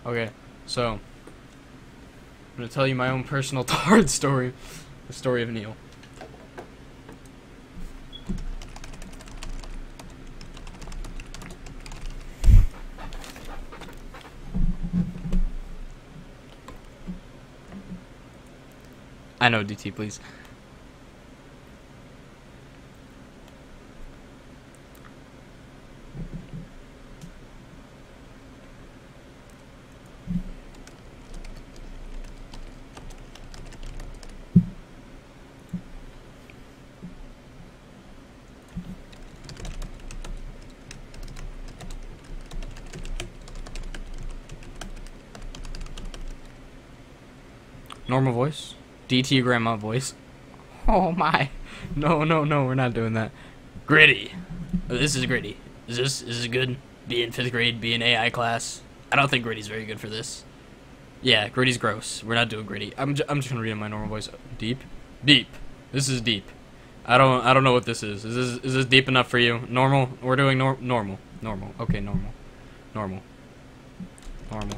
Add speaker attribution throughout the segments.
Speaker 1: Okay, so I'm gonna tell you my own personal Tard story, the story of Neil. I know, DT, please. Normal voice? DT grandma voice. Oh my. No, we're not doing that. Gritty. This is Gritty. Is this good? Be in 5th grade, be in AI class. I don't think Gritty's very good for this. Yeah, Gritty's gross. We're not doing Gritty. I'm just gonna read in my normal voice. Deep? Deep. This is deep. I don't know what this is. Is this deep enough for you? Normal? We're doing normal. Normal. Okay, normal. Normal. Normal.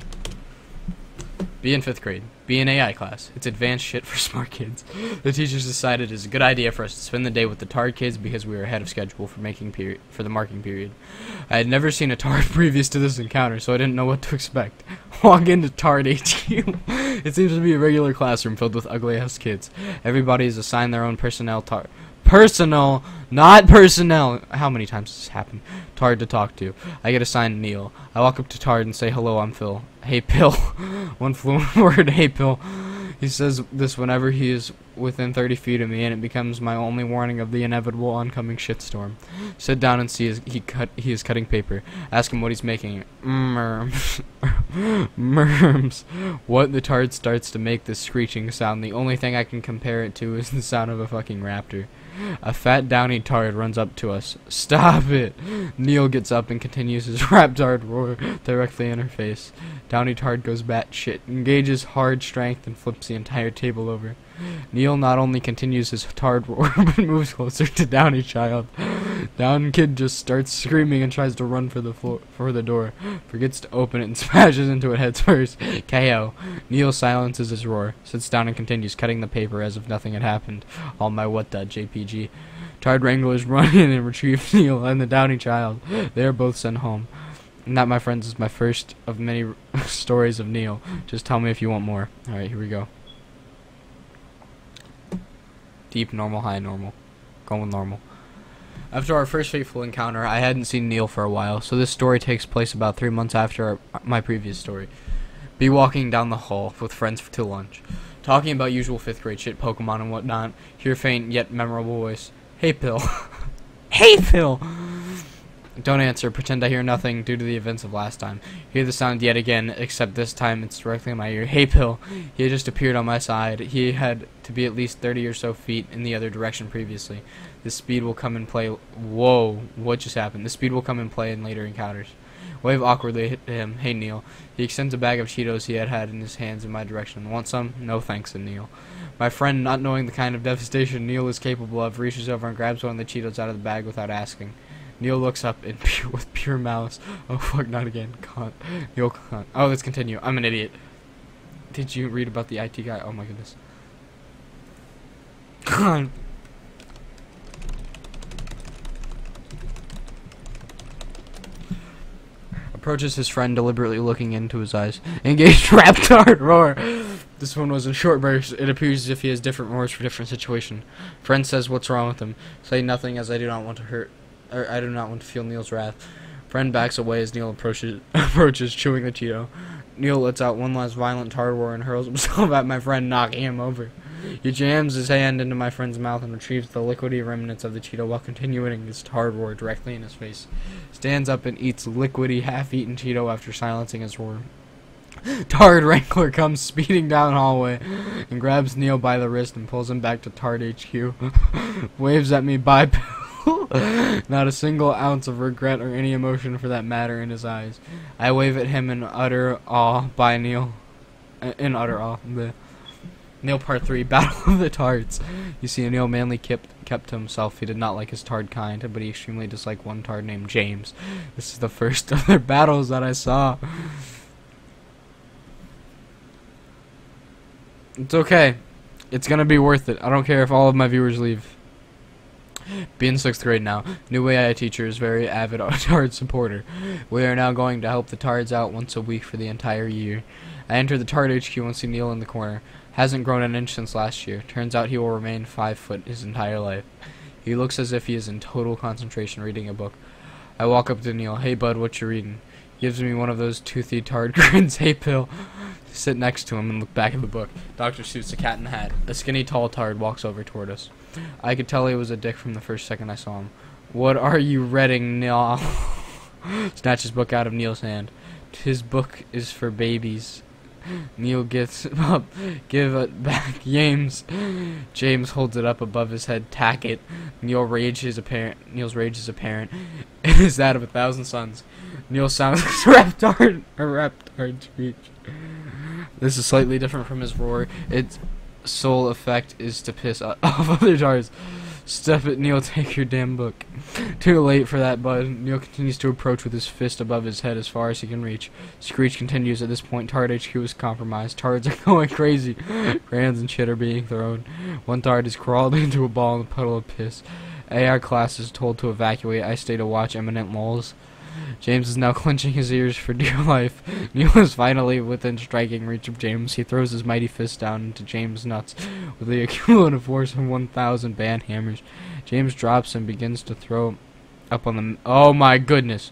Speaker 1: Be in 5th grade. Be in AI class. It's advanced shit for smart kids. The teachers decided it's a good idea for us to spend the day with the Tard kids because we were ahead of schedule for the marking period. I had never seen a Tard previous to this encounter, so I didn't know what to expect. Walk into Tard HQ. It seems to be a regular classroom filled with ugly-ass kids. Everybody is assigned their own personal, not personnel. How many times has this happened? Tard to talk to. I get assigned Neil. I walk up to Tard and say, "Hello, I'm Phil." "Hey, Pill." One fluent word, "Hey, Pill." He says this whenever he is within 30 feet of me, and it becomes my only warning of the inevitable oncoming shitstorm. Sit down and see he is cutting paper. Ask him what he's making. Merms. Merms. What? The Tard starts to make this screeching sound. The only thing I can compare it to is the sound of a fucking raptor. A fat downy Tard runs up to us. "Stop it!" Neil gets up and continues his rap Tard roar directly in her face. Downy Tard goes batshit, engages hard strength, and flips the entire table over. Neil not only continues his Tard roar, but moves closer to Downy Child. Down Kid just starts screaming and tries to run for the door. Forgets to open it and smashes into it heads first. KO. Neil silences his roar, sits down and continues cutting the paper as if nothing had happened. All my what the JPG. Tard Wranglers run in and retrieve Neil and the Downy Child. They are both sent home. And that, my friends, is my first of many stories of Neil. Just tell me if you want more. Alright, here we go. Deep, normal, high, normal. Going with normal. After our first fateful encounter, I hadn't seen Neil for a while, so this story takes place about 3 months after my previous story. Be walking down the hall with friends to lunch, talking about usual 5th grade shit, Pokemon and whatnot. Hear faint yet memorable voice. "Hey, Pill." "Hey, Pill." Don't answer. Pretend I hear nothing due to the events of last time. Hear the sound yet again, except this time it's directly in my ear. "Hey, Pill." He had just appeared on my side. He had to be at least 30 or so feet in the other direction previously. This speed will come in play. Whoa, what just happened? This speed will come in play in later encounters. Wave awkwardly to him. "Hey, Neil." He extends a bag of Cheetos he had in his hands in my direction. "Want some?" "No thanks," said Neil. My friend, not knowing the kind of devastation Neil is capable of, reaches over and grabs one of the Cheetos out of the bag without asking. Neil looks up with pure malice. "Oh fuck, not again. Cunt." Neil, cunt. Oh, let's continue. I'm an idiot. Did you read about the IT guy? Oh my goodness. Cunt. Approaches his friend, deliberately looking into his eyes. Engaged rap Tard roar. This one was in short bursts. It appears as if he has different roars for different situation. Friend says, "What's wrong with him?" Say nothing, as I do not want to hurt. I do not want to feel Neil's wrath. Friend backs away as Neil approaches, chewing the Cheeto. Neil lets out one last violent Tard roar and hurls himself at my friend, knocking him over. He jams his hand into my friend's mouth and retrieves the liquidy remnants of the Cheeto while continuing his Tard roar directly in his face. Stands up and eats liquidy, half-eaten Cheeto after silencing his roar. Tard Wrangler comes speeding down the hallway and grabs Neil by the wrist and pulls him back to Tard HQ. Waves at me, "Bye, Pill." Not a single ounce of regret or any emotion for that matter in his eyes. I wave at him in utter awe. "Bye, Neil." In utter awe. Bleh. Neil Part 3, Battle of the Tards. You see, Neil manly kept to himself. He did not like his Tard kind, but he extremely disliked one Tard named James. This is the first of their battles that I saw. It's okay. It's gonna be worth it. I don't care if all of my viewers leave. Be in 6th grade now. New AI teacher is very avid TARD supporter. We are now going to help the TARDs out once a week for the entire year. I enter the TARD HQ and see Neil in the corner. Hasn't grown an inch since last year. Turns out he will remain 5 foot his entire life. He looks as if he is in total concentration reading a book. I walk up to Neil. Hey bud, what you reading? Gives me one of those toothy TARD grins. Hey Pill. Sit next to him and look back at the book. Dr. Seuss, a cat in a hat. A skinny tall TARD walks over toward us. I could tell he was a dick from the first second I saw him. What are you reading, Neil? Snatch his book out of Neil's hand. His book is for babies. Neil gets up. Give it back, James. James holds it up above his head. Tack it. Neil's rage is apparent. It is that of 1,000 suns. Neil sounds like a raptard screech. This is slightly different from his roar. Its sole effect is to piss off other TARDs. Step it, Neil, take your damn book. Too late for that, bud. Neil continues to approach with his fist above his head as far as he can reach. Screech continues. At this point, TARD HQ is compromised. TARDs are going crazy. Crayons and shit are being thrown. One TARD is crawled into a ball in a puddle of piss. AR class is told to evacuate. I stay to watch imminent lulls. James is now clenching his ears for dear life. Neil is finally within striking reach of James. He throws his mighty fist down into James' nuts with the cumulative force of 1,000 band hammers. James drops and begins to throw up on the... Oh my goodness!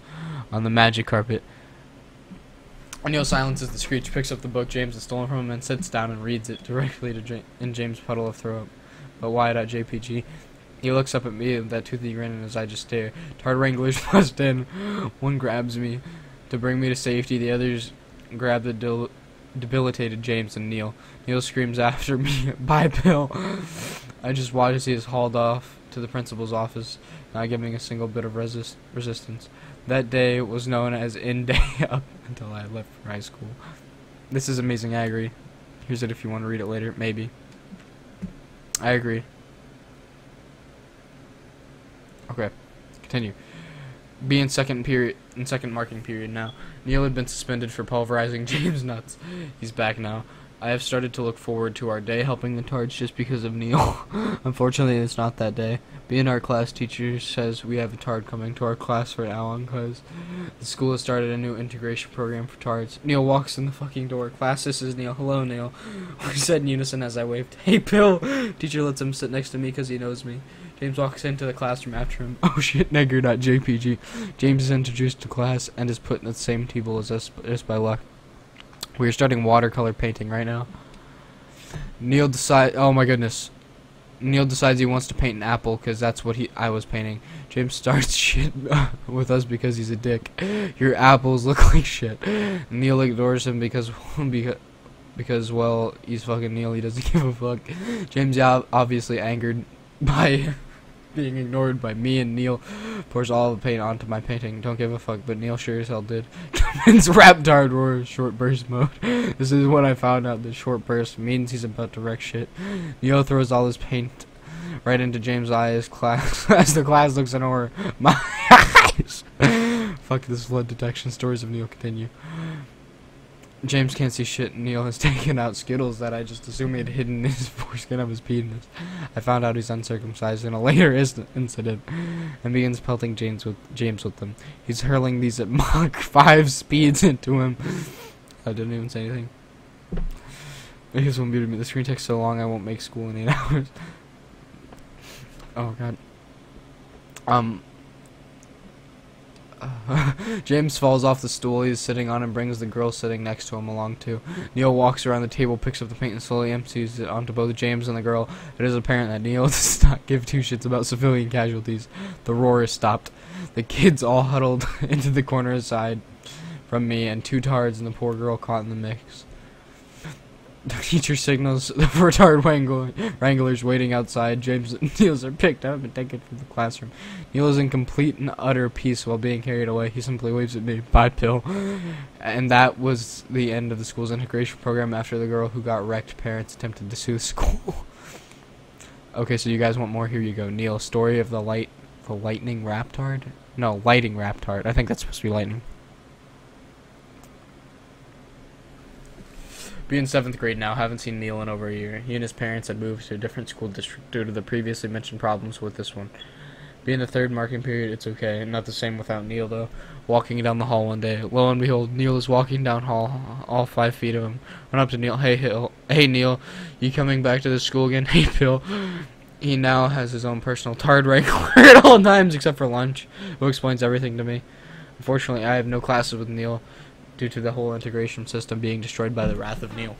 Speaker 1: On the magic carpet. Neil silences the screech, picks up the book James has stolen from him, and sits down and reads it directly to in James' puddle of throw up. But why.jpg? He looks up at me with that toothy grin and his eye just stare. TARD Wranglers bust in. One grabs me to bring me to safety. The others grab the debilitated James and Neil. Neil screams after me, "Bye, Bill." I just watch as he is hauled off to the principal's office, not giving a single bit of resistance. That day was known as In Day up until I left for high school. This is amazing. I agree. Here's it if you want to read it later. Maybe. I agree. Okay, continue. Be in second marking period now. Neil had been suspended for pulverizing James' nuts. He's back now. I have started to look forward to our day helping the TARDs just because of Neil. Unfortunately, it's not that day. Being our class teacher says we have a TARD coming to our class for now because the school has started a new integration program for TARDs. Neil walks in the fucking door. Class, this is Neil. Hello, Neil. We said in unison as I waved. Hey, Bill. Teacher lets him sit next to me because he knows me. James walks into the classroom after him. Oh shit, Negger.jpg. James is introduced to class and is put in the same table as us just by luck. We are starting watercolor painting right now. Neil decides. Oh my goodness. Neil decides he wants to paint an apple because that's what I was painting. James starts shit with us because he's a dick. Your apples look like shit. Neil ignores him because well, he's fucking Neil. He doesn't give a fuck. James obviously angered by being ignored by me and Neil pours all the paint onto my painting. Don't give a fuck, but Neil sure as hell did. Tremendous rap TARD roar, short burst mode. This is when I found out that short burst means he's about to wreck shit. Neil throws all his paint right into James' eyes as the class looks in horror. My eyes! Fuck this flood detection. Stories of Neil continue. James can't see shit. Neil has taken out Skittles that I just assumed he had hidden in his foreskin of his penis. I found out he's uncircumcised in a later incident and begins pelting James with them. He's hurling these at Mach 5 speeds into him. I didn't even say anything. Because one muted me. The screen takes so long I won't make school in 8 hours. Oh god. James falls off the stool he's sitting on and brings the girl sitting next to him along too. Neil walks around the table, picks up the paint and slowly empties it onto both James and the girl. It is apparent that Neil does not give two shits about civilian casualties. The roar is stopped. The kids all huddled into the corner aside from me and 2 TARDs and the poor girl caught in the mix. The teacher signals for TARD wranglers waiting outside. James and Niels are picked up and taken from the classroom. Neil is in complete and utter peace while being carried away. He simply waves at me, "Bye, Pill." And that was the end of the school's integration program after the girl who got wrecked parents attempted to sue the school. Okay, so you guys want more? Here you go. Neil, story of the lightning rap TARD? No, lighting rap TARD. I think that's supposed to be lightning. Be in 7th grade now, haven't seen Neil in over a year. He and his parents had moved to a different school district due to the previously mentioned problems with this one. Be in the 3rd marking period, it's okay. Not the same without Neil, though. Walking down the hall one day, lo and behold, Neil is walking down hall, all 5 feet of him. Run up to Neil, hey Neil, you coming back to the school again? Hey Bill. He now has his own personal tard wrangler at all times except for lunch, who explains everything to me. Unfortunately, I have no classes with Neil due to the whole integration system being destroyed by the wrath of Neil.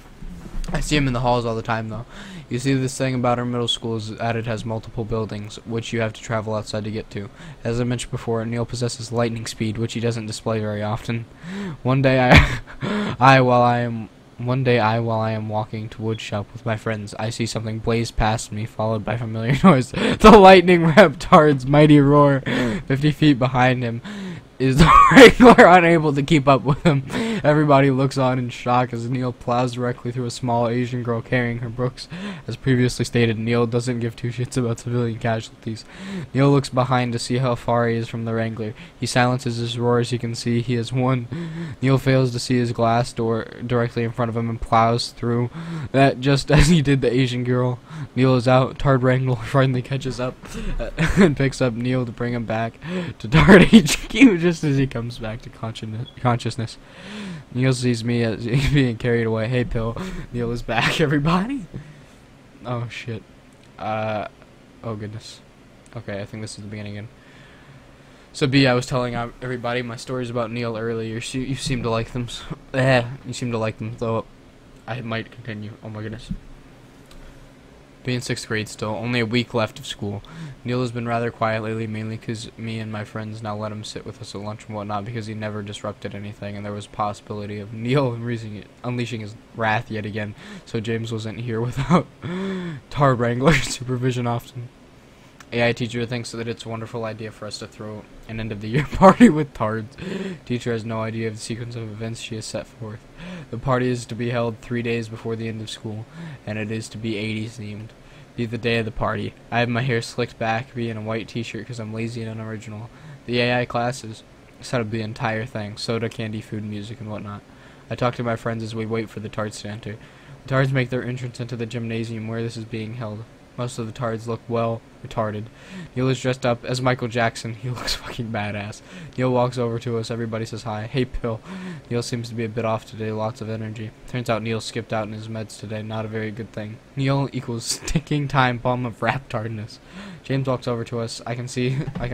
Speaker 1: I see him in the halls all the time, though. You see, this thing about our middle school is that it has multiple buildings, which you have to travel outside to get to. As I mentioned before, Neil possesses lightning speed, which he doesn't display very often. One day, while I am walking to woodshop with my friends, I see something blaze past me, followed by familiar noise. The lightning reptard's mighty roar. 50 feet behind him is the Wrangler, unable to keep up with him. Everybody looks on in shock as Neil plows directly through a small Asian girl carrying her books. As previously stated, Neil doesn't give 2 shits about civilian casualties. Neil looks behind to see how far he is from the Wrangler. He silences his roar as he can see he has won. Neil fails to see his glass door directly in front of him and plows through that just as he did the Asian girl. Neil is out. Tard Wrangler finally catches up and picks up Neil to bring him back to Tard HQ just as he comes back to consciousness. Neil sees me as he's being carried away. Hey, Pill. Neil is back, everybody. Oh, shit. Oh, goodness. Okay, I think this is the beginning again. So, B, I was telling everybody my stories about Neil earlier. You seem to like them. You seem to like them, though I might continue. Oh, my goodness. Be in 6th grade still, only a week left of school. Neil has been rather quiet lately, mainly because me and my friends now let him sit with us at lunch and whatnot because he never disrupted anything, and there was a possibility of Neil unleashing his wrath yet again, so James wasn't here without Tard Wrangler supervision often. AI teacher thinks that it's a wonderful idea for us to throw an end-of-the-year party with Tards. Teacher has no idea of the sequence of events she has set forth. The party is to be held 3 days before the end of school, and it is to be 80s themed. Be the day of the party. I have my hair slicked back, be in a white t-shirt because I'm lazy and unoriginal. The AI classes set up the entire thing, soda, candy, food, music, and whatnot. I talk to my friends as we wait for the Tards to enter. The Tards make their entrance into the gymnasium where this is being held. Most of the Tards look, well, retarded. Neil is dressed up as Michael Jackson. He looks fucking badass. Neil walks over to us. Everybody says hi. Hey, Pill. Neil seems to be a bit off today. Lots of energy. Turns out Neil skipped out in his meds today. Not a very good thing. Neil equals stinking time bomb of rap tardness. James walks over to us. I can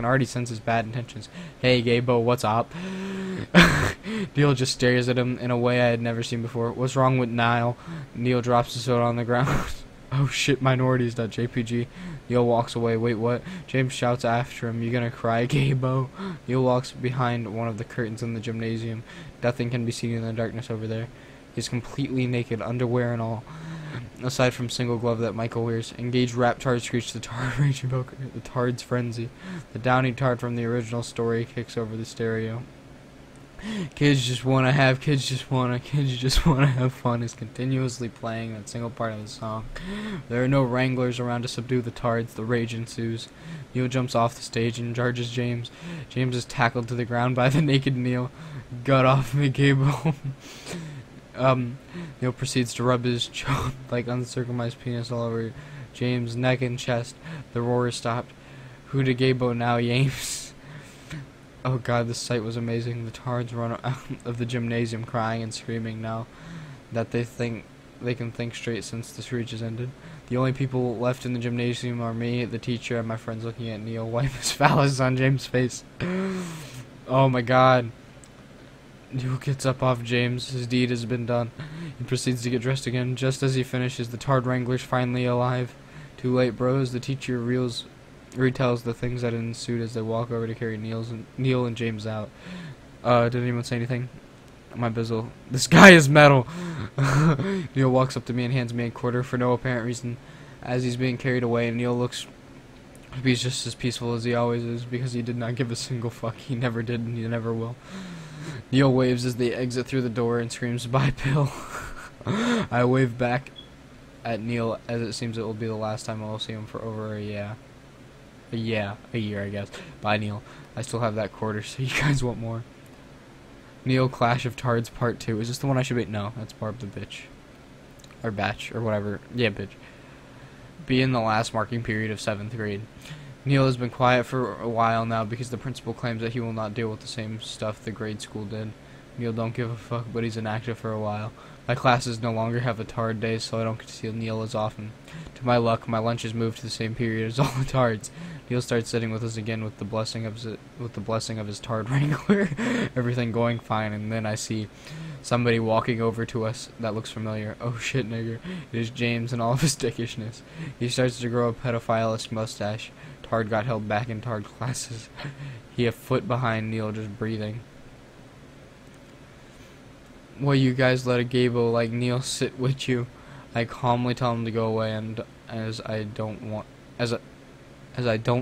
Speaker 1: already sense his bad intentions. Hey, Gabo, what's up? Neil just stares at him in a way I had never seen before. What's wrong with Niall? Neil drops the soda on the ground. Oh shit, minorities.jpg. Neil walks away. Wait, what? James shouts after him. You gonna cry, Gabo? Neil walks behind one of the curtains in the gymnasium. Nothing can be seen in the darkness over there. He's completely naked, underwear and all. Aside from single glove that Michael wears. Engaged rap Tard screech the Tard raging poker. The Tard's frenzy. The downy Tard from the original story kicks over the stereo. Kids just wanna have fun is continuously playing that single part of the song. There are no Wranglers around to subdue the Tards. The rage ensues. Neil jumps off the stage and charges James. James is tackled to the ground by the naked Neil. Gut off me, Gable. Neil proceeds to rub his like uncircumcised penis all over James' neck and chest. The roar is stopped. Who to Gabo now, James? Oh god, this sight was amazing. The Tards run out of the gymnasium crying and screaming now that they can think straight since the screech has ended. The only people left in the gymnasium are me, the teacher, and my friends looking at Neil wipe his phallus on James' face. Oh my god. Neil gets up off James. His deed has been done. He proceeds to get dressed again. Just as he finishes, the Tard Wrangler's finally alive. Too late, bros. The teacher retells the things that ensued as they walk over to carry Neil and James out. Did anyone say anything? My bizzle. This guy is metal. Neil walks up to me and hands me a quarter for no apparent reason. As he's being carried away, Neil looks to be just as peaceful as he always is because he did not give a single fuck. He never did and he never will. Neil waves as they exit through the door and screams, "Bye, Pill." I wave back at Neil as it seems it will be the last time I will see him for over a year, I guess. Bye, Neil. I still have that quarter, so you guys want more? Neil Clash of Tards Part 2. Is this the one I should be? No, that's Barb the Bitch. or batch, or whatever. Yeah, bitch. Be in the last marking period of 7th grade. Neil has been quiet for a while now because the principal claims that he will not deal with the same stuff the grade school did. Neil don't give a fuck, but he's inactive for a while. My classes no longer have a tard day, so I don't get to see Neil as often. To my luck, my lunch is moved to the same period as all the tards. Neil starts sitting with us again with the blessing of his tard wrangler. Everything going fine, and then I see somebody walking over to us that looks familiar. Oh shit, nigger. It is James in all of his dickishness. He starts to grow a pedophilist mustache. Tard got held back in tard classes. He a foot behind Neil, just breathing. Well, you guys let a gaybo like Neil sit with you. I calmly tell him to go away, and as I don't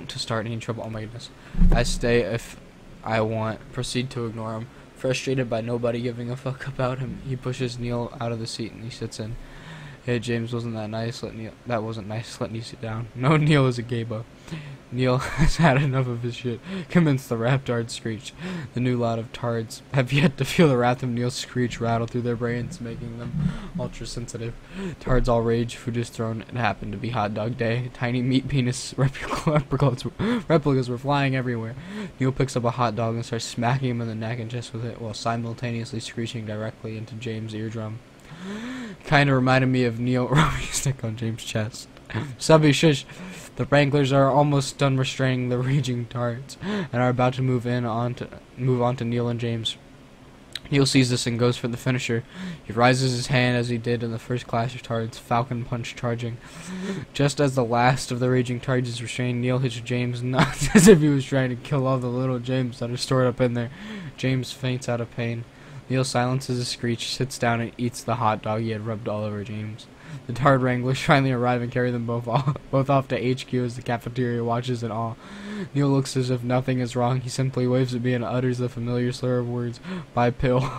Speaker 1: to start any trouble. Oh my goodness. I stay if I want. Proceed to ignore him. Frustrated by nobody giving a fuck about him, he pushes Neil out of the seat and he sits in. Hey, James, wasn't that nice? That wasn't nice. Let Neil sit down. No, Neil is a gaybo. Neil has had enough of his shit. Commence the rap tard screech. The new lot of tards have yet to feel the wrath of Neil's screech rattle through their brains, making them ultra sensitive. Tards all rage. Food is thrown. It happened to be hot dog day. Tiny meat penis replicas were flying everywhere. Neil picks up a hot dog and starts smacking him in the neck and chest with it, while simultaneously screeching directly into James' eardrum. Kinda reminded me of Neil rubbing his stick on James' chest. Subby shush. The Wranglers are almost done restraining the raging tards and are about to move on to Neil and James. Neil sees this and goes for the finisher. He raises his hand as he did in the first clash of tards, Falcon Punch charging. Just as the last of the raging tards is restrained, Neil hits James nuts as if he was trying to kill all the little James that are stored up in there. James faints out of pain. Neil silences his screech, sits down, and eats the hot dog he had rubbed all over James. The Tard Wranglers finally arrive and carry them both off to HQ as the cafeteria watches in awe. Neil looks as if nothing is wrong. He simply waves at me and utters the familiar slur of words. Bye, pill.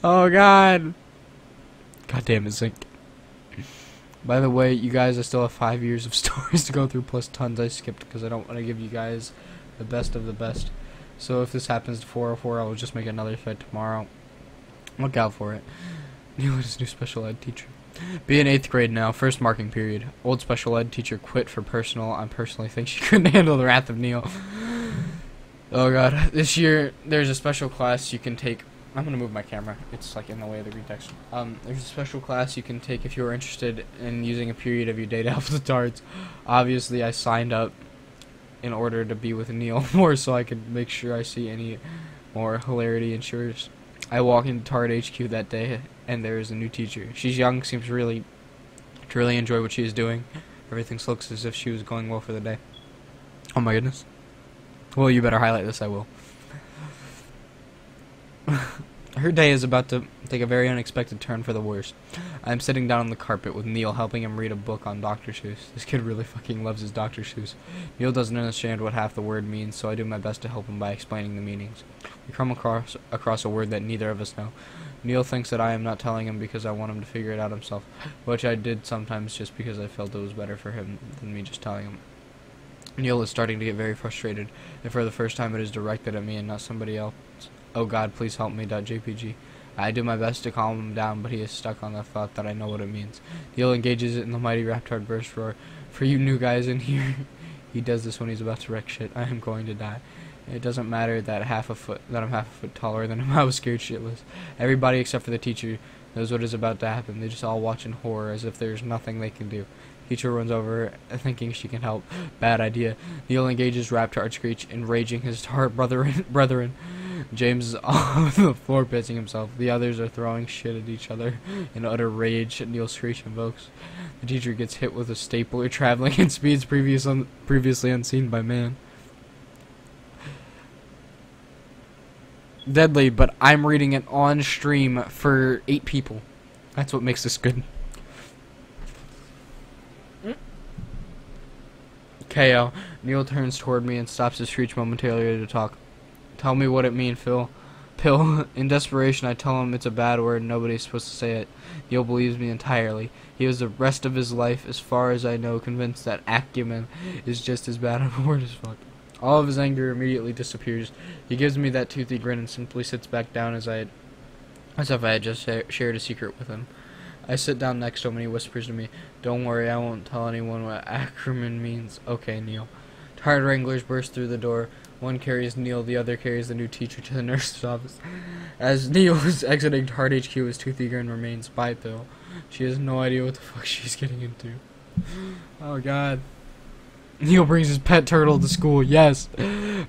Speaker 1: Oh, God. God damn it, Zinc. By the way, you guys, I still have 5 years of stories to go through, plus tons I skipped because I don't want to give you guys the best of the best. So if this happens to 404, I will just make another fed tomorrow. Look out for it. Neil is his new special ed teacher. Be in 8th grade now, first marking period. Old special ed teacher quit for personal. I personally think she couldn't handle the wrath of Neil. Oh god. This year, there's a special class you can take. I'm gonna move my camera. It's like in the way of the green text. There's a special class you can take if you're interested in using a period of your day to help the tards. Obviously, I signed up in order to be with Neil more so I could make sure I see any more hilarity and cheers. I walk into Tard HQ that day and there is a new teacher. She's young, seems to really enjoy what she is doing. Everything looks as if she was going well for the day. Oh my goodness. Well, you better highlight this, I will. Her day is about to take a very unexpected turn for the worst. I'm sitting down on the carpet with Neil helping him read a book on Dr. Seuss. This kid really fucking loves his Dr. Seuss. Neil doesn't understand what half the word means, so I do my best to help him by explaining the meanings. We come across a word that neither of us know. Neil thinks that I am not telling him because I want him to figure it out himself, which I did sometimes just because I felt it was better for him than me just telling him. Neil is starting to get very frustrated, and for the first time it is directed at me and not somebody else. Oh god, please help me. .jpg. I do my best to calm him down, but he is stuck on the thought that I know what it means. Neil engages it in the mighty Raptard burst roar. For you new guys in here, he does this when he's about to wreck shit. I am going to die. It doesn't matter that I'm half a foot taller than him. I was scared shitless. Everybody except for the teacher knows what is about to happen. They just all watch in horror as if there's nothing they can do. Teacher runs over, thinking she can help. Bad idea. Neil engages Raptard screech, enraging his tart brethren. James is on the floor pissing himself. The others are throwing shit at each other in utter rage. Neil's screech invokes. The teacher gets hit with a stapler, traveling in speeds previously unseen by man. Deadly, but I'm reading it on stream for 8 people. That's what makes this good. KO. Neil turns toward me and stops his screech momentarily to talk. Tell me what it means, Phil. Pill. In desperation, I tell him it's a bad word and nobody's supposed to say it. Neil believes me entirely. He was the rest of his life, as far as I know, convinced that acumen is just as bad of a word as fuck. All of his anger immediately disappears. He gives me that toothy grin and simply sits back down as if I had just shared a secret with him. I sit down next to him and he whispers to me, "Don't worry, I won't tell anyone what acronym means." Okay, Neil. Tired wranglers burst through the door. One carries Neil, the other carries the new teacher to the nurse's office. As Neil is exiting Tard HQ, his toothy grin remains. Bye, Bill. She has no idea what the fuck she's getting into. Oh, God. Neil brings his pet turtle to school. Yes.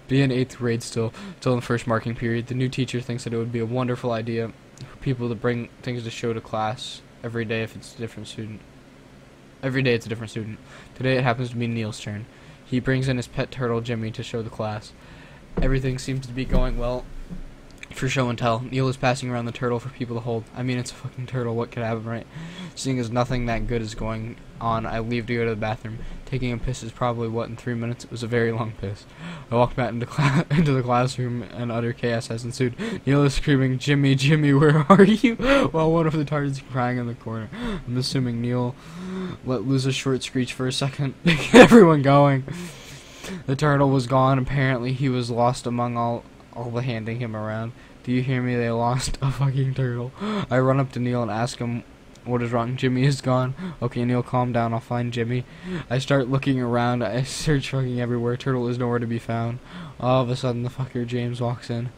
Speaker 1: Be in 8th grade still in the first marking period. The new teacher thinks that it would be a wonderful idea for people to bring things to show to class every day if it's a different student. Every day it's a different student. Today it happens to be Neil's turn. He brings in his pet turtle, Jimmy, to show the class. Everything seems to be going well for show and tell. Neil is passing around the turtle for people to hold. I mean, it's a fucking turtle. What could happen, right? Seeing as nothing that good is going on, I leave to go to the bathroom. Taking a piss is probably, in 3 minutes? It was a very long piss. I walk back into the classroom, and utter chaos has ensued. Neil is screaming, "Jimmy, Jimmy, where are you?" while one of the tards is crying in the corner. I'm assuming Neil let loose a short screech for a second to get everyone going. The turtle was gone. Apparently, he was lost among all the handing him around. Do you hear me? They lost a fucking turtle. I run up to Neil and ask him what is wrong. Jimmy is gone. Okay, Neil, calm down. I'll find Jimmy. I start looking around. I search fucking everywhere. Turtle is nowhere to be found. All of a sudden, the fucker James walks in.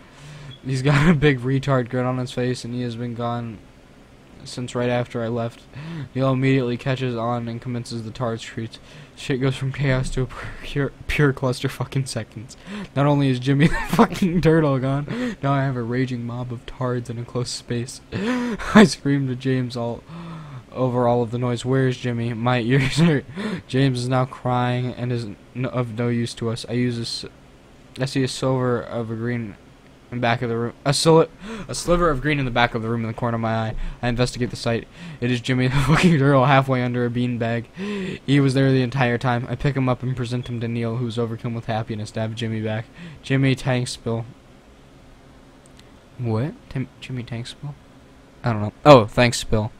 Speaker 1: He's got a big retard grin on his face, and he has been gone since right after I left. Neil immediately catches on and commences the tard streets. Shit goes from chaos to a pure clusterfuck in seconds. Not only is Jimmy the fucking turtle gone, now I have a raging mob of tards in a close space. I scream to James over all of the noise. "Where's Jimmy? My ears hurt." James is now crying and is of no use to us. I see a sliver of green in the back of the room. A sliver of green in the back of the room in the corner of my eye. I investigate the site. It is Jimmy the fucking turtle, halfway under a beanbag. He was there the entire time. I pick him up and present him to Neil, who is overcome with happiness to have Jimmy back. Jimmy Tankspill. What? Jimmy Tankspill? I don't know. Oh, thanks, Spill.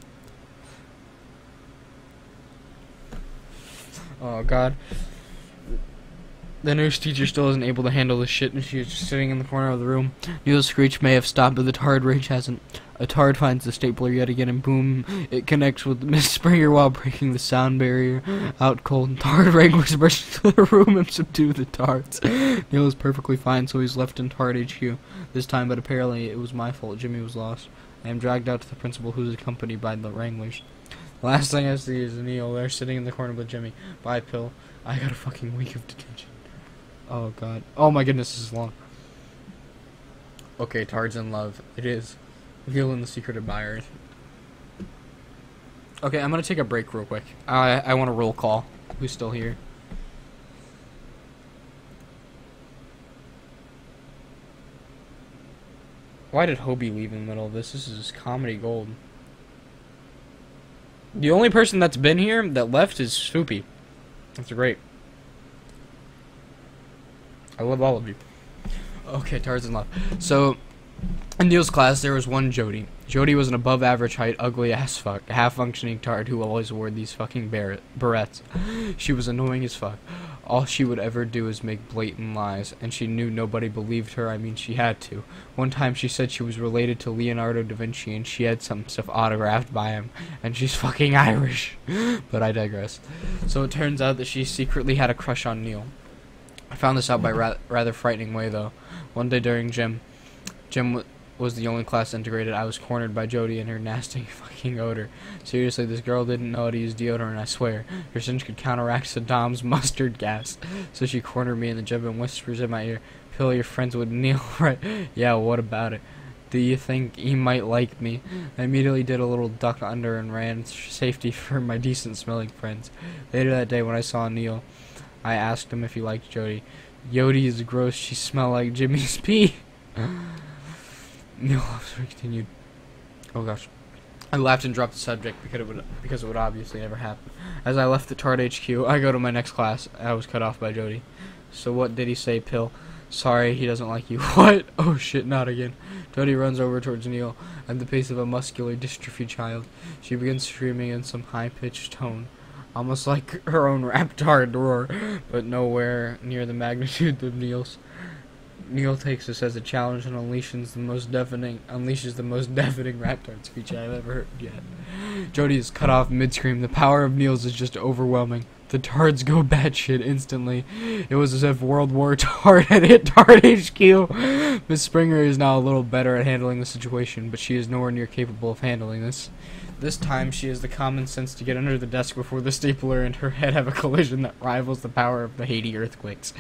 Speaker 1: Oh, God. The nurse teacher still isn't able to handle this shit, and she is just sitting in the corner of the room. Neil's screech may have stopped, but the tard rage hasn't. A tard finds the stapler yet again, and boom, it connects with Miss Springer while breaking the sound barrier. Out cold, tard wranglers burst into the room and subdue the tards. Neil is perfectly fine, so he's left in Tard HQ this time, but apparently it was my fault. Jimmy was lost. I am dragged out to the principal, who's accompanied by the wranglers. The last thing I see is Neil there sitting in the corner with Jimmy. Bye, Pill. I got a fucking week of detention. Oh, God. Oh, my goodness, this is long. Okay, Tard's in love. It is. Neil and the Secret Admirers. Okay, I'm gonna take a break real quick. I want a roll call. Who's still here? Why did Hobie leave in the middle of this? This is comedy gold. The only person that's been here that left is Swoopy. That's great. I love all of you. Okay, Tard's in love. So, in Neil's class, there was one Jody. Jody was an above-average height, ugly-ass fuck, half-functioning tard who always wore these fucking barrettes. She was annoying as fuck. All she would ever do is make blatant lies, and she knew nobody believed her. I mean, she had to. One time she said she was related to Leonardo da Vinci, and she had some stuff autographed by him, and she's fucking Irish. But I digress. So it turns out that she secretly had a crush on Neil. I found this out by rather frightening way, though. One day during gym was the only class integrated. I was cornered by Jody and her nasty fucking odor. Seriously, this girl didn't know how to use deodorant, I swear. Her stench could counteract Saddam's mustard gas. So she cornered me in the gym and whispers in my ear, "Pill, you're friends with Neil, right?" "Yeah, what about it? Do you think he might like me?" I immediately did a little duck under and ran safety for my decent-smelling friends. Later that day, when I saw Neil, I asked him if he liked Jody. "Jody is gross. She smelled like Jimmy's pee." Neil continued. Oh gosh. I laughed and dropped the subject because it would obviously never happen. As I left the Tard HQ, I go to my next class. I was cut off by Jody. "So what did he say, Pill?" "Sorry, he doesn't like you." "What?" "Oh shit, not again." Jody runs over towards Neil at the pace of a muscular dystrophy child. She begins screaming in some high-pitched tone, almost like her own rap tard roar, but nowhere near the magnitude of Neil's. Neil takes this as a challenge and unleashes the most deafening Raptard speech I've ever heard yet. Jody is cut off mid-scream. The power of Neil's is just overwhelming. The Tards go batshit instantly. It was as if World War Tard had hit Tard HQ. Miss Springer is now a little better at handling the situation, but she is nowhere near capable of handling this. This time, she has the common sense to get under the desk before the stapler and her head have a collision that rivals the power of the Haiti earthquakes.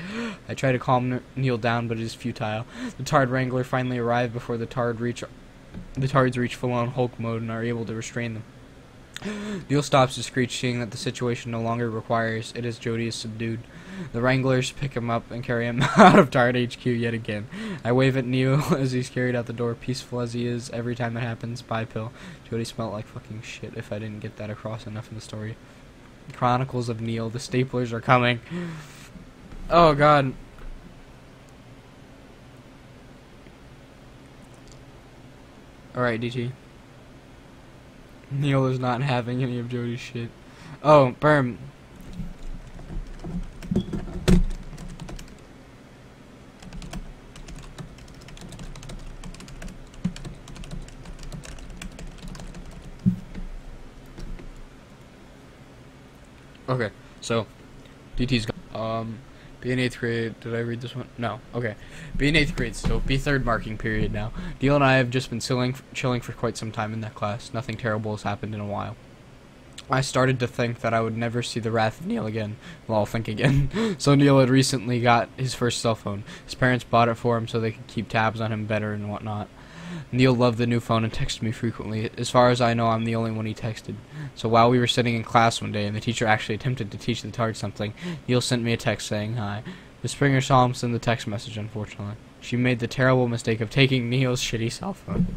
Speaker 1: I try to calm Neil down, but it is futile. The Tard Wrangler finally arrive before the Tards reach full-on Hulk mode and are able to restrain them. Neil stops to screech, seeing that the situation no longer requires it as Jody is subdued. The Wranglers pick him up and carry him out of Tard HQ yet again. I wave at Neil as he's carried out the door, peaceful as he is every time it happens. Bye, Pill. Jody smelled like fucking shit if I didn't get that across enough in the story. Chronicles of Neil. The staplers are coming. Oh, God. Alright, DT. Neil is not having any of Jody's shit. Oh, Berm. Okay, so DT's gone. Be in 8th grade. Did I read this one? No. Okay. Be in 8th grade, so be 3rd marking period now. Neil and I have just been chilling for quite some time in that class. Nothing terrible has happened in a while. I started to think that I would never see the wrath of Neil again. Well, I'll think again. So Neil had recently got his first cell phone. His parents bought it for him so they could keep tabs on him better and whatnot. Neil loved the new phone and texted me frequently. As far as I know, I'm the only one he texted. So while we were sitting in class one day and the teacher actually attempted to teach the Tard something, Neil sent me a text saying hi. Miss Springer saw him send the text message, unfortunately. She made the terrible mistake of taking Neil's shitty cell phone.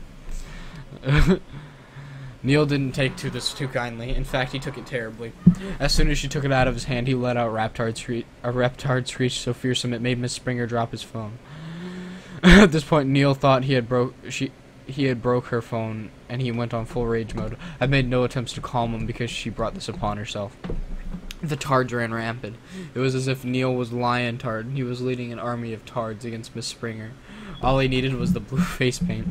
Speaker 1: Neil didn't take to this too kindly. In fact, he took it terribly. As soon as she took it out of his hand, he let out a Raptard screech so fearsome it made Miss Springer drop his phone. At this point, Neil thought he had broke her phone, and he went on full rage mode. I made no attempts to calm him because she brought this upon herself. The Tards ran rampant. It was as if Neil was Lion Tard, and he was leading an army of Tards against Miss Springer. All he needed was the blue face paint.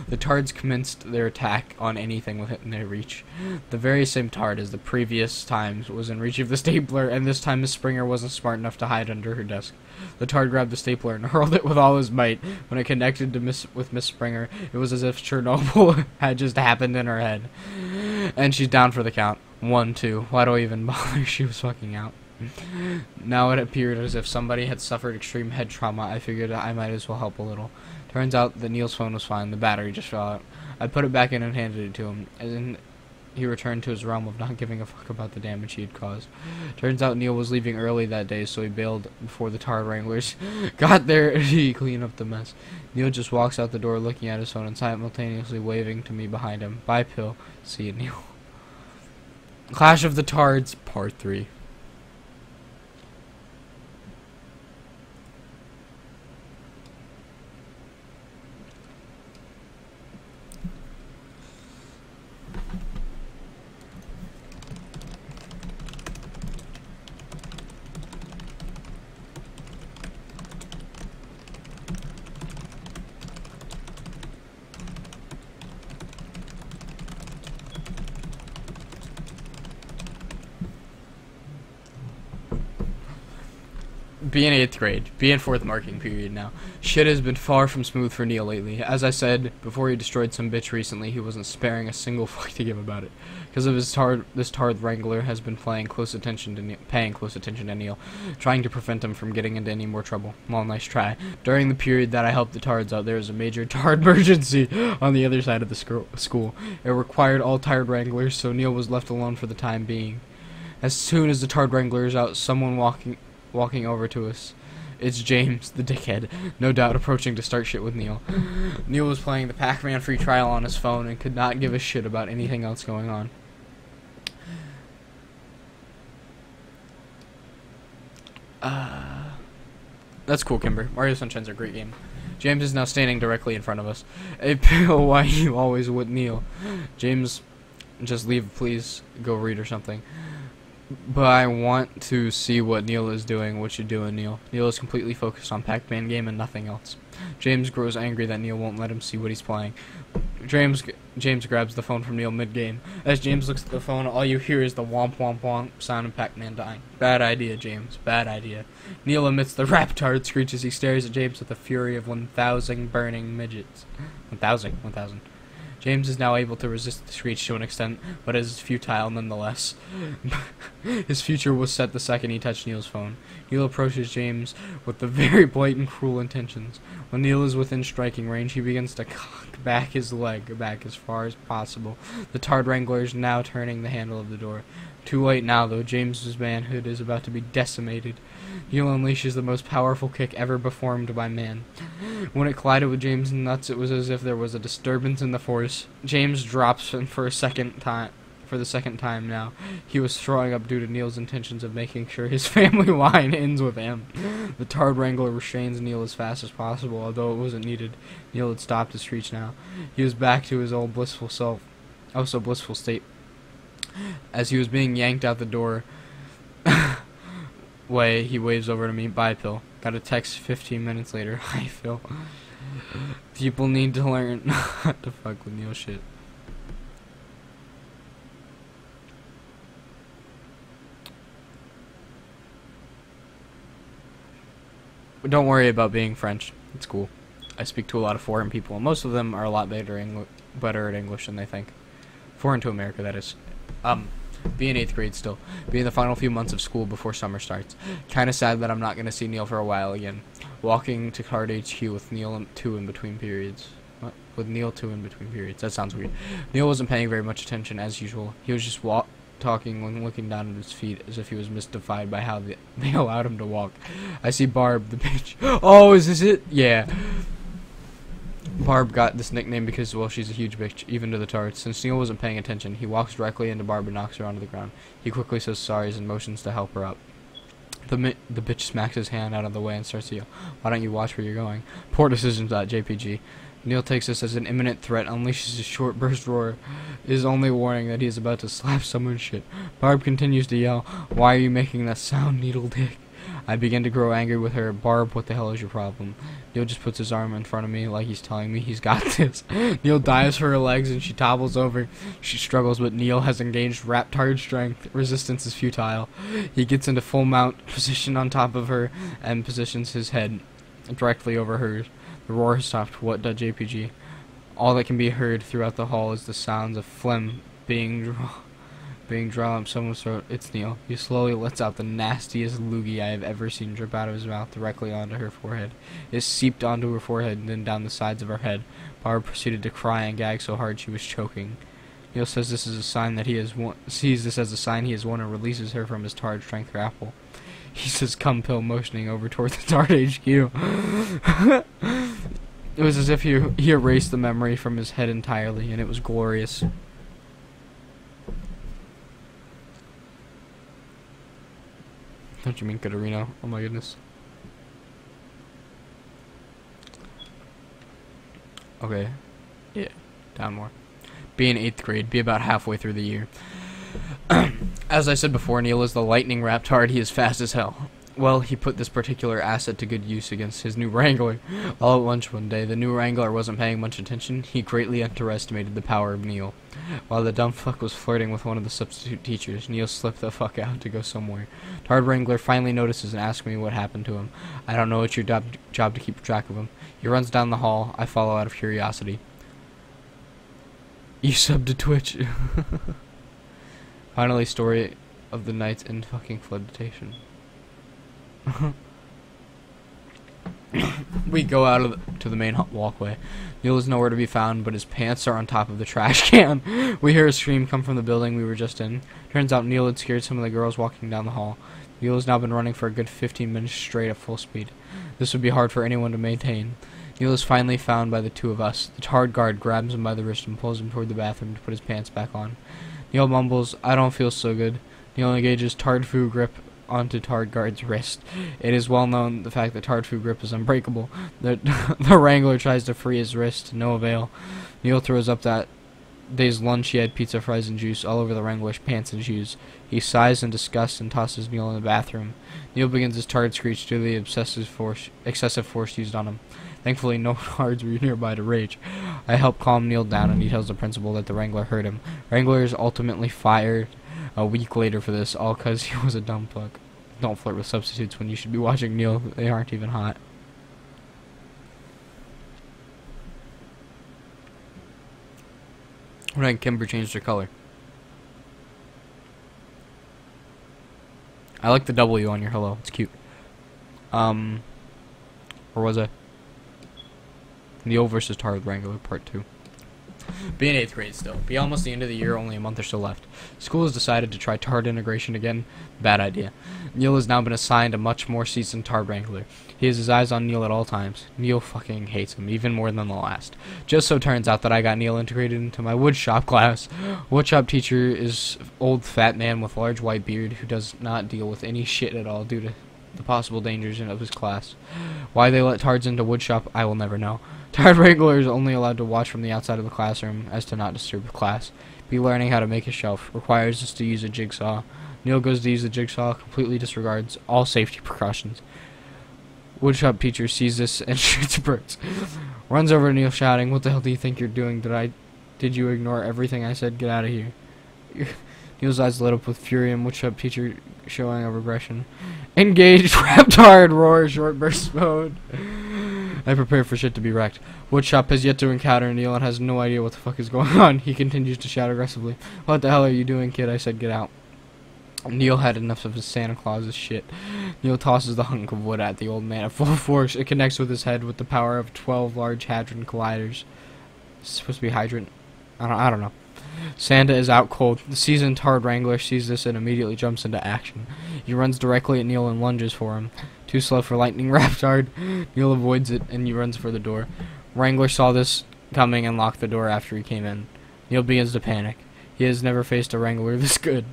Speaker 1: The Tards commenced their attack on anything within their reach. The very same Tard as the previous times was in reach of the stapler, and this time Miss Springer wasn't smart enough to hide under her desk. The Tard grabbed the stapler and hurled it with all his might. When it connected to with Miss Springer, it was as if Chernobyl had just happened in her head. And she's down for the count. 1, 2. Why do I even bother? She was fucking out. Now it appeared as if somebody had suffered extreme head trauma. I figured I might as well help a little. Turns out that Neil's phone was fine. The battery just fell out. I put it back in and handed it to him. And he returned to his realm of not giving a fuck about the damage he had caused. Turns out Neil was leaving early that day, so he bailed before the Tard Wranglers got there to clean up the mess. Neil just walks out the door looking at his phone and simultaneously waving to me behind him. Bye, Pill. See you, Neil. Clash of the Tards, Part 3. Be in 8th grade. Be in 4th marking period now. Shit has been far from smooth for Neil lately. As I said, before he destroyed some bitch recently, he wasn't sparing a single fuck to give about it. Because of his this Tard Wrangler has been paying close attention to Neil, trying to prevent him from getting into any more trouble. Well, nice try. During the period that I helped the Tards out, there was a major Tard emergency on the other side of the school. It required all Tard Wranglers, so Neil was left alone for the time being. As soon as the Tard Wrangler is out, someone walking over to us. It's James, the dickhead, no doubt approaching to start shit with Neil. Neil was playing the Pac-Man free trial on his phone and could not give a shit about anything else going on. That's cool, Kimber. Mario Sunshine's a great game. James is now standing directly in front of us. Hey, Pill, why you always with Neil? James, just leave, please. Go read or something. But I want to see what Neil is doing. What you doing, Neil? Neil is completely focused on Pac-Man game and nothing else. James grows angry that Neil won't let him see what he's playing. James grabs the phone from Neil mid-game. As James looks at the phone, all you hear is the womp womp womp sound of Pac-Man dying. Bad idea, James. Bad idea. Neil emits the rap-tard screech as he stares at James with the fury of 1,000 burning midgets. 1,000. James is now able to resist the screech to an extent, but it is futile nonetheless. His future was set the second he touched Neil's phone. Neil approaches James with the very blatant, cruel intentions. When Neil is within striking range, he begins to cock back his leg back as far as possible. The Tard Wrangler is now turning the handle of the door. Too late now, though. James's manhood is about to be decimated. Neil unleashes the most powerful kick ever performed by man. When it collided with James' nuts, it was as if there was a disturbance in the force. James drops him for the second time now. He was throwing up due to Neil's intentions of making sure his family line ends with him. The Tard Wrangler restrains Neil as fast as possible, although it wasn't needed. Neil had stopped his screech now. He was back to his old blissful self. Oh, so blissful state. As he was being yanked out the door, he waves over to me. Bye, Phil. Got a text 15 minutes later. Hi, Phil. People need to learn not to fuck with Neil shit. But don't worry about being French. It's cool. I speak to a lot of foreign people, and most of them are a lot better at English than they think. Foreign to America, that is. Be in 8th grade still. Be in the final few months of school before summer starts. Kinda sad that I'm not gonna see Neil for a while again. Walking to Card HQ with Neil 2 in between periods. What? With Neil 2 in between periods. That sounds weird. Neil wasn't paying very much attention as usual. He was just talking when looking down at his feet as if he was mystified by how they allowed him to walk. I see Barb, the bitch. Oh, is this it? Yeah. Barb got this nickname because, well, she's a huge bitch, even to the Tards. Since Neil wasn't paying attention, he walks directly into Barb and knocks her onto the ground. He quickly says sorry and motions to help her up. The bitch smacks his hand out of the way and starts to yell, "Why don't you watch where you're going?" Poor decisions.jpg. Neil takes this as an imminent threat, unleashes his short burst roar, his only warning that he is about to slap someone's shit. Barb continues to yell, "Why are you making that sound, needle dick?" I begin to grow angry with her. Barb, what the hell is your problem? Neil just puts his arm in front of me like he's telling me he's got this. Neil dives for her legs and she topples over. She struggles, but Neil has engaged Rap-Tard strength. Resistance is futile. He gets into full mount position on top of her and positions his head directly over hers. The roar has stopped. What.jpg? All that can be heard throughout the hall is the sounds of phlegm being drawn up someone's throat. It's Neil. He slowly lets out the nastiest loogie I have ever seen drip out of his mouth directly onto her forehead. It seeped onto her forehead and then down the sides of her head. Barb proceeded to cry and gag so hard she was choking. Neil says this is a sign that he sees this as a sign he has won and releases her from his Tard strength grapple. He says come pill, motioning over toward the Tard HQ. It was as if he erased the memory from his head entirely, and it was glorious. Don't you mean Katarina? Oh my goodness. Okay. Yeah. Down more. Be in 8th grade. Be about halfway through the year. As I said before, Neil is the lightning Rap-Tard. He is fast as hell. Well, he put this particular asset to good use against his new Wrangler. All at lunch one day, the new Wrangler wasn't paying much attention. He greatly underestimated the power of Neil. While the dumb fuck was flirting with one of the substitute teachers, Neil slipped the fuck out to go somewhere. Tard Wrangler finally notices and asks me what happened to him. I don't know, it's your job to keep track of him. He runs down the hall. I follow out of curiosity. You subbed to Twitch. Finally, story of the nights in fucking floodation. We go out to the main walkway. Neil is nowhere to be found, but his pants are on top of the trash can. We hear a scream come from the building we were just in. Turns out Neil had scared some of the girls walking down the hall. Neil has now been running for a good 15 minutes straight at full speed. This would be hard for anyone to maintain. Neil is finally found by the two of us. The Tard guard grabs him by the wrist and pulls him toward the bathroom to put his pants back on. Neil mumbles, "I don't feel so good." Neil engages Tard Fu grip onto Tard guard's wrist. It is well known the fact that Tard Fu grip is unbreakable. The Wrangler tries to free his wrist, to no avail. Neil throws up that day's lunch, he had pizza, fries, and juice all over the Wrangler's pants and shoes. He sighs in disgust and tosses Neil in the bathroom. Neil begins his tired screech due to the excessive force used on him. Thankfully, no guards were nearby to rage. I help calm Neil down, and he tells the principal that the Wrangler hurt him. Wrangler is ultimately fired a week later for this, all because he was a dumb fuck. Don't flirt with substitutes when you should be watching Neil. They aren't even hot. When did Kimber change her color? I like the W on your hello. It's cute. Where was I? Neil versus Tard Wrangler Part 2. Be in 8th grade still. Be almost the end of the year, only a month or so left. School has decided to try Tard integration again. Bad idea. Neil has now been assigned a much more seasoned Tard Wrangler. He has his eyes on Neil at all times. Neil fucking hates him, even more than the last. Just so turns out that I got Neil integrated into my woodshop class. Woodshop teacher is old fat man with large white beard who does not deal with any shit at all due to the possible dangers of his class. Why they let Tards into woodshop, I will never know. Tard Wrangler is only allowed to watch from the outside of the classroom as to not disturb the class. Be learning how to make a shelf. Requires us to use a jigsaw. Neil goes to use the jigsaw, completely disregards all safety precautions. Woodshop teacher sees this and shoots bricks. Runs over to Neil shouting, "What the hell do you think you're doing? Did you ignore everything I said? Get out of here." Neil's eyes lit up with fury and Woodshop teacher showing a regression. Engaged, Raptard, roar, short burst mode. I prepare for shit to be wrecked. Woodshop has yet to encounter Neil and has no idea what the fuck is going on. He continues to shout aggressively. "What the hell are you doing, kid?" I said, "Get out." Neil had enough of his Santa Claus's shit. Neil tosses the hunk of wood at the old man at full force. It connects with his head with the power of 12 large hadron colliders. It's supposed to be hydrant. I don't know. Santa is out cold. The seasoned Tard Wrangler sees this and immediately jumps into action. He runs directly at Neil and lunges for him. Too slow for lightning Raptard. Neil avoids it and he runs for the door. Wrangler saw this coming and locked the door after he came in. Neil begins to panic. He has never faced a Wrangler this good.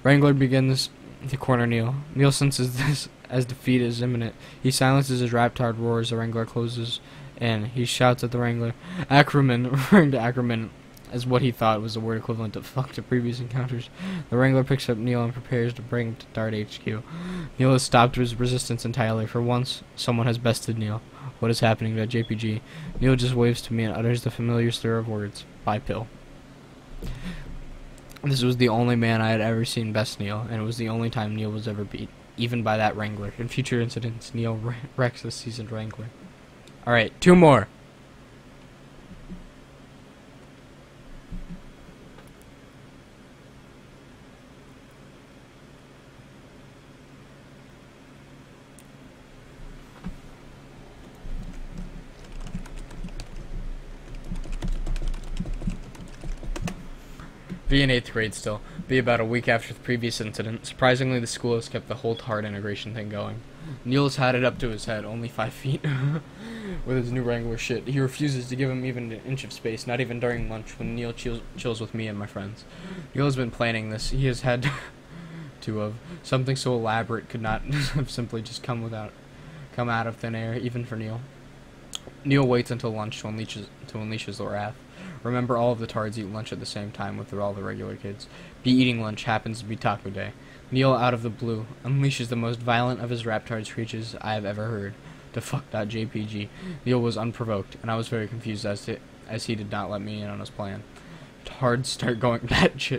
Speaker 1: Wrangler begins to corner Neil. Neil senses this as defeat is imminent. He silences his Raptard roar as the Wrangler closes in. He shouts at the Wrangler, "Ackerman," referring to Ackerman as what he thought was the word equivalent of fuck to previous encounters. The Wrangler picks up Neil and prepares to bring him to Dart HQ. Neil has stopped his resistance entirely. For once, someone has bested Neil. What is happening to JPG? Neil just waves to me and utters the familiar slur of words. "Bye, Pill." This was the only man I had ever seen best Neil, and it was the only time Neil was ever beat, even by that Wrangler. In future incidents, Neil wrecks the seasoned Wrangler. Alright, 2 more. Be in 8th grade still. Be about a week after the previous incident. Surprisingly, the school has kept the whole Tard integration thing going. Neil's had it up to his head, only 5 feet, with his new Wrangler shit. He refuses to give him even an inch of space, not even during lunch, when Neil chills with me and my friends. Neil has been planning this. He has had to have. Something so elaborate could not have simply just come out of thin air, even for Neil. Neil waits until lunch to unleash his wrath. Remember, all of the Tards eat lunch at the same time with all the regular kids. Be eating lunch happens to be taco day. Neil, out of the blue, unleashes the most violent of his Raptard screeches I have ever heard. To fuck.jpg. Neil was unprovoked, and I was very confused as he did not let me in on his plan. Tards start going bitch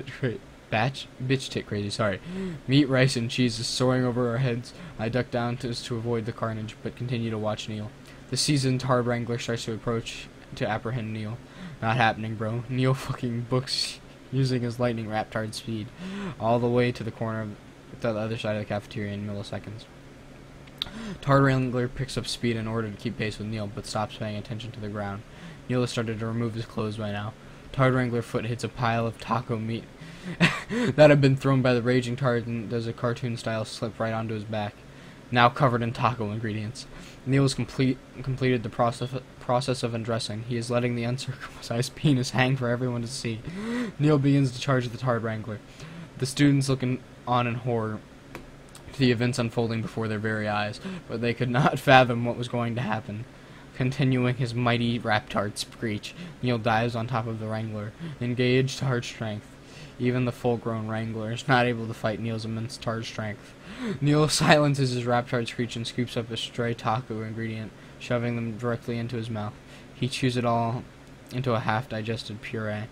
Speaker 1: tit crazy, sorry. Meat, rice, and cheese is soaring over our heads. I duck down to avoid the carnage, but continue to watch Neil. The seasoned Tard Wrangler starts to approach to apprehend Neil. Not happening, bro. Neil fucking books using his lightning Raptard speed all the way to the corner of the other side of the cafeteria in milliseconds. Tard Wrangler picks up speed in order to keep pace with Neil, but stops paying attention to the ground. Neil has started to remove his clothes by now. Tard Wrangler foot hits a pile of taco meat that had been thrown by the raging Tard and does a cartoon-style slip right onto his back, now covered in taco ingredients. Neil has completed the process of undressing. He is letting the uncircumcised penis hang for everyone to see. Neil begins to charge the Tard Wrangler. The students looking on in horror to the events unfolding before their very eyes, but they could not fathom what was going to happen. Continuing his mighty Raptard screech, Neil dives on top of the Wrangler, engaged hard strength. Even the full-grown Wrangler is not able to fight Neil's immense hard strength. Neil silences his Raptard screech and scoops up a stray taco ingredient, shoving them directly into his mouth. He chews it all into a half-digested puree.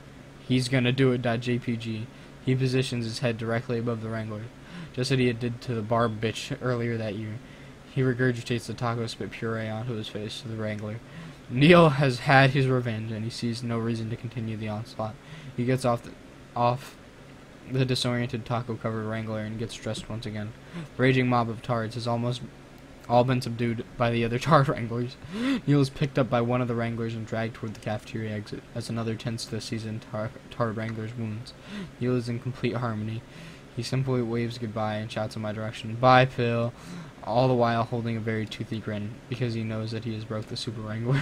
Speaker 1: He's gonna do it. JPG. He positions his head directly above the Wrangler, just as he did to the Barb bitch earlier that year. He regurgitates the taco spit puree onto his face to the Wrangler. Neil has had his revenge, and he sees no reason to continue the onslaught. He gets off the disoriented taco-covered Wrangler and gets dressed once again. The raging mob of tards has almost all been subdued by the other tard Wranglers. Neil is picked up by one of the Wranglers and dragged toward the cafeteria exit as another tends to the seasoned tard Wrangler's wounds. Neil is in complete harmony. He simply waves goodbye and shouts in my direction, "Bye, Phil," all the while holding a very toothy grin, because he knows that he has broke the Super Wrangler.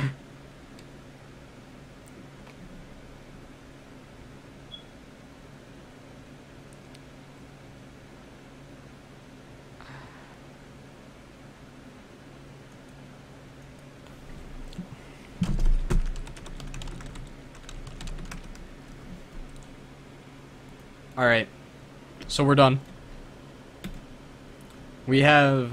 Speaker 1: Alright, so we're done. We have